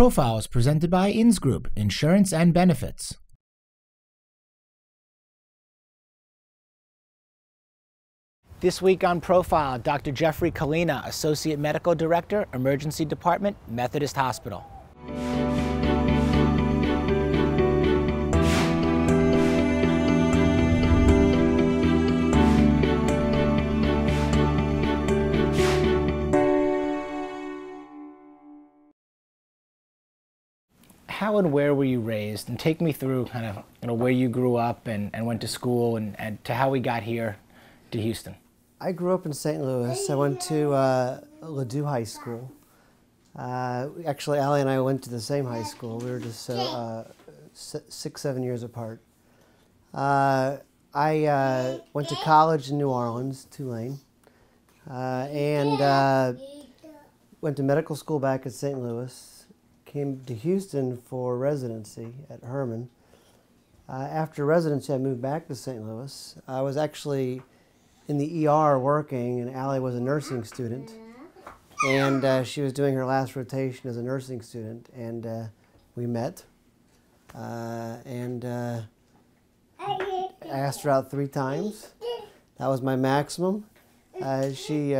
Profile is presented by Ins Group, Insurance and Benefits. This week on Profile, Dr. Jeffrey Kalina, Associate Medical Director, Emergency Department, Methodist Hospital. How and where were you raised? And take me through kind of where you grew up and went to school and to how we got here to Houston. I grew up in St. Louis. I went to Ladue High School. Actually, Allie and I went to the same high school. We were just 6-7 years apart. I went to college in New Orleans, Tulane, and went to medical school back at St. Louis. Came to Houston for residency at Herman. After residency, I moved back to St. Louis. I was actually in the ER working, and Allie was a nursing student. And she was doing her last rotation as a nursing student, and we met. I asked her out 3 times. That was my maximum. She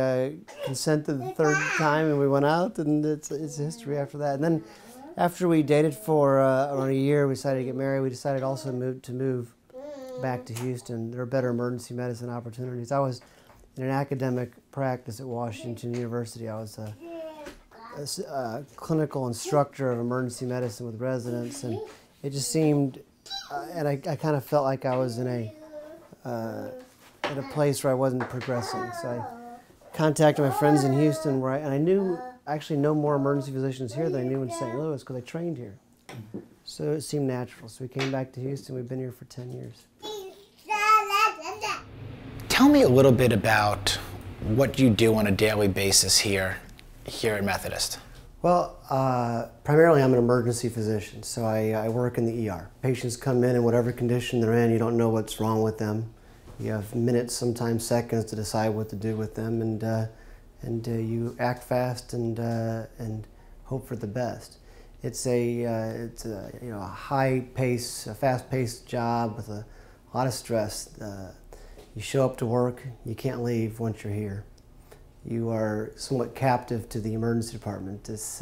consented the 3rd time, and we went out, and it's history after that. And then after we dated for around a year, we decided to get married. We decided also to move back to Houston. There were better emergency medicine opportunities. I was in an academic practice at Washington University. I was a clinical instructor of emergency medicine with residents, and it just seemed, and I kind of felt like I was in a place where I wasn't progressing. So I contacted my friends in Houston, and I knew, actually know more emergency physicians here than I knew in St. Louis because I trained here. So it seemed natural. So we came back to Houston. We've been here for 10 years. Tell me a little bit about what you do on a daily basis here at Methodist. Well, primarily I'm an emergency physician, so I work in the ER. Patients come in whatever condition they're in. You don't know what's wrong with them. You have minutes, sometimes seconds, to decide what to do with them, and you act fast and hope for the best. It's a high-paced, fast-paced job with a lot of stress. You show up to work, you can't leave once you're here. You are somewhat captive to the emergency department. It's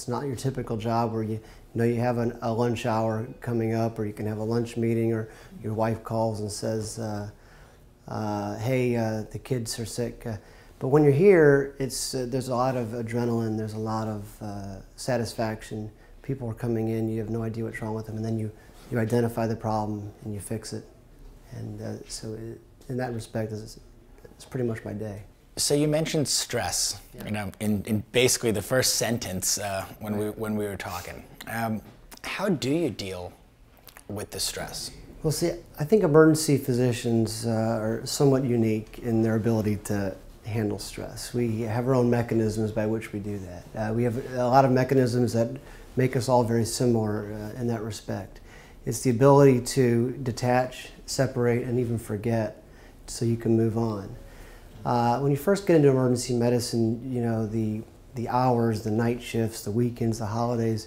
not your typical job where you have a lunch hour coming up, or you can have a lunch meeting, or your wife calls and says, hey, the kids are sick. But when you're here, there's a lot of adrenaline, there's a lot of satisfaction. People are coming in, you have no idea what's wrong with them, and then you identify the problem and you fix it. And so in that respect, it's pretty much my day. So you mentioned stress, yeah. In basically the first sentence when we were talking. How do you deal with the stress? Well, see, I think emergency physicians are somewhat unique in their ability to handle stress. We have our own mechanisms by which we do that. We have a lot of mechanisms that make us all very similar in that respect. It's the ability to detach, separate, and even forget so you can move on. When you first get into emergency medicine, the hours, the night shifts, the weekends, the holidays,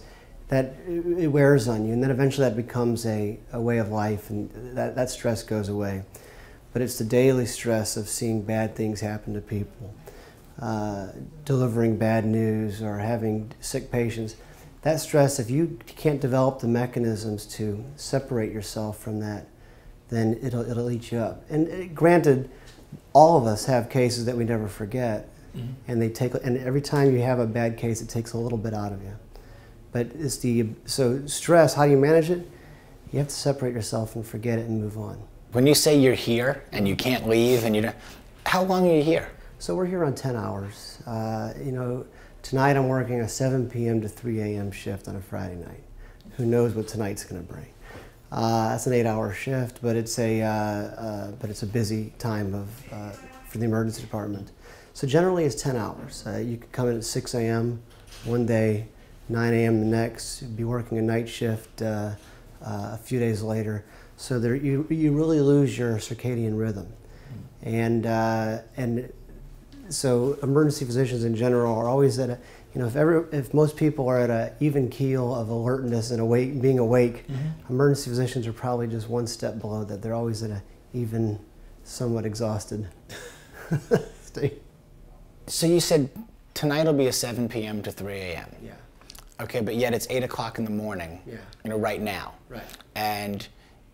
it wears on you, and then eventually that becomes a way of life, and that stress goes away. But it's the daily stress of seeing bad things happen to people, delivering bad news, or having sick patients. That stress, if you can't develop the mechanisms to separate yourself from that, then it'll eat you up. And granted, all of us have cases that we never forget, mm-hmm. and every time you have a bad case, it takes a little bit out of you. But so stress, how do you manage it? You have to separate yourself and forget it and move on. When you say you're here and you can't leave, and how long are you here? So we're here on 10 hours. Tonight I'm working a 7 p.m. to 3 a.m. shift on a Friday night. Who knows what tonight's going to bring? That's an 8-hour shift, but it's a busy time for the emergency department. So generally it's 10 hours. You could come in at 6 a.m. one day, 9 a.m. the next, be working a night shift a few days later. So you really lose your circadian rhythm. And so emergency physicians in general are always at You know, if most people are at an even keel of alertness and being awake, emergency physicians are probably just one step below that. They're always at an even, somewhat exhausted state. So you said tonight will be a 7 p.m. to 3 a.m. Yeah. Okay, but yet it's 8 o'clock in the morning. Yeah. You know, right now. Right. And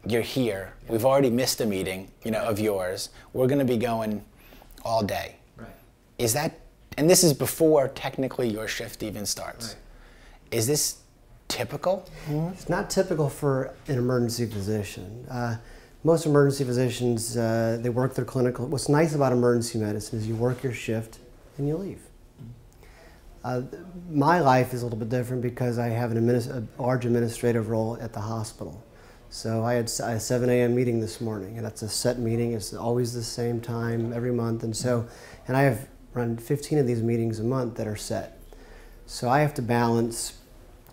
you're here. Yeah. We've already missed a meeting, you know, of yours. We're going to be going all day. Right. Is that, and this is before technically your shift even starts. Right. Is this typical? It's not typical for an emergency physician. Most emergency physicians, they work their clinical. What's nice about emergency medicine is you work your shift and you leave. My life is a little bit different because I have a large administrative role at the hospital. So I had a 7 a.m. meeting this morning, and that's a set meeting. It's always the same time every month, and I have run 15 of these meetings a month that are set. So I have to balance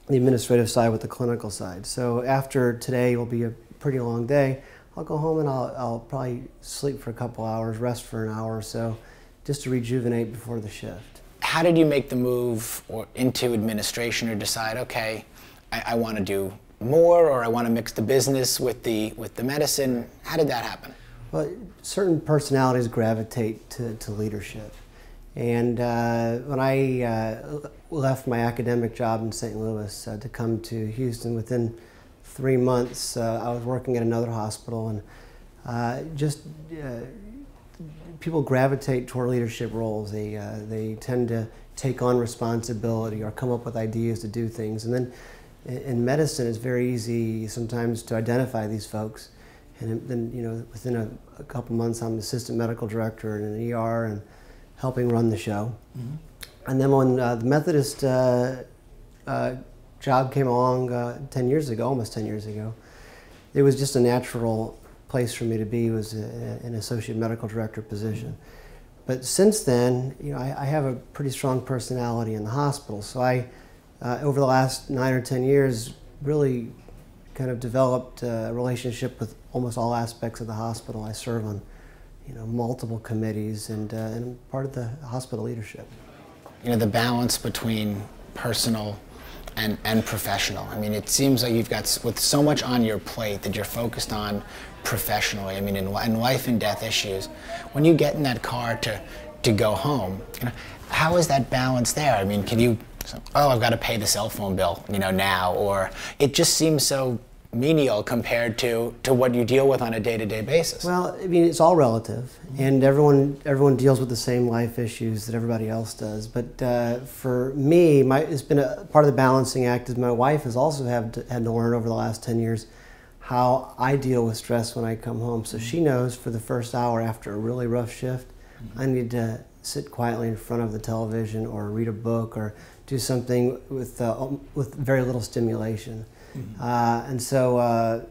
the administrative side with the clinical side. So after today will be a pretty long day, I'll go home and I'll probably sleep for a couple hours, rest for an hour or so, just to rejuvenate before the shift. How did you make the move into administration or decide, okay, I want to do more, or I want to mix the business with the medicine? How did that happen? Well, certain personalities gravitate to leadership. And when I left my academic job in St. Louis to come to Houston, within 3 months I was working at another hospital, and people gravitate toward leadership roles. They tend to take on responsibility or come up with ideas to do things. And then in medicine, it's very easy sometimes to identify these folks. And then, you know, within a couple months, I'm assistant medical director in an ER and helping run the show. And then when the Methodist job came along 10 years ago, almost 10 years ago, it was just a natural place for me to be. It was an associate medical director position. But since then, you know, I have a pretty strong personality in the hospital. So I, over the last 9 or 10 years, really kind of developed a relationship with almost all aspects of the hospital. I serve on, you know, multiple committees and I'm part of the hospital leadership. You know, the balance between personal and professional. I mean, it seems like you've got, with so much on your plate, that you're focused on professionally. I mean, in life and death issues. When you get in that car to go home, you know, how is that balance there? I mean, can you, oh, I've got to pay the cell phone bill, you know, now, or it just seems so menial compared to what you deal with on a day-to-day basis? Well, I mean, it's all relative, and everyone deals with the same life issues that everybody else does. But for me, it's been a part of the balancing act. Is my wife has also had to learn over the last 10 years how I deal with stress when I come home. So she knows for the first hour after a really rough shift, I need to sit quietly in front of the television or read a book or do something with very little stimulation. And so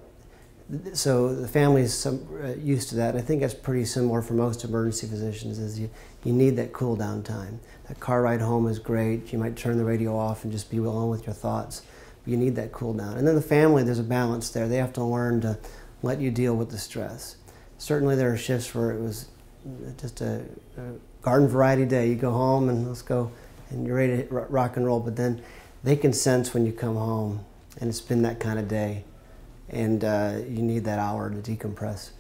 the family is used to that. I think that's pretty similar for most emergency physicians. Is you need that cool down time. That car ride home is great. You might turn the radio off and just be alone with your thoughts. But you need that cool down. And then the family, there's a balance there. They have to learn to let you deal with the stress. Certainly there are shifts where it was just a garden variety day. You go home and let's go, and you're ready to rock and roll. But then they can sense when you come home and it's been that kind of day, and you need that hour to decompress.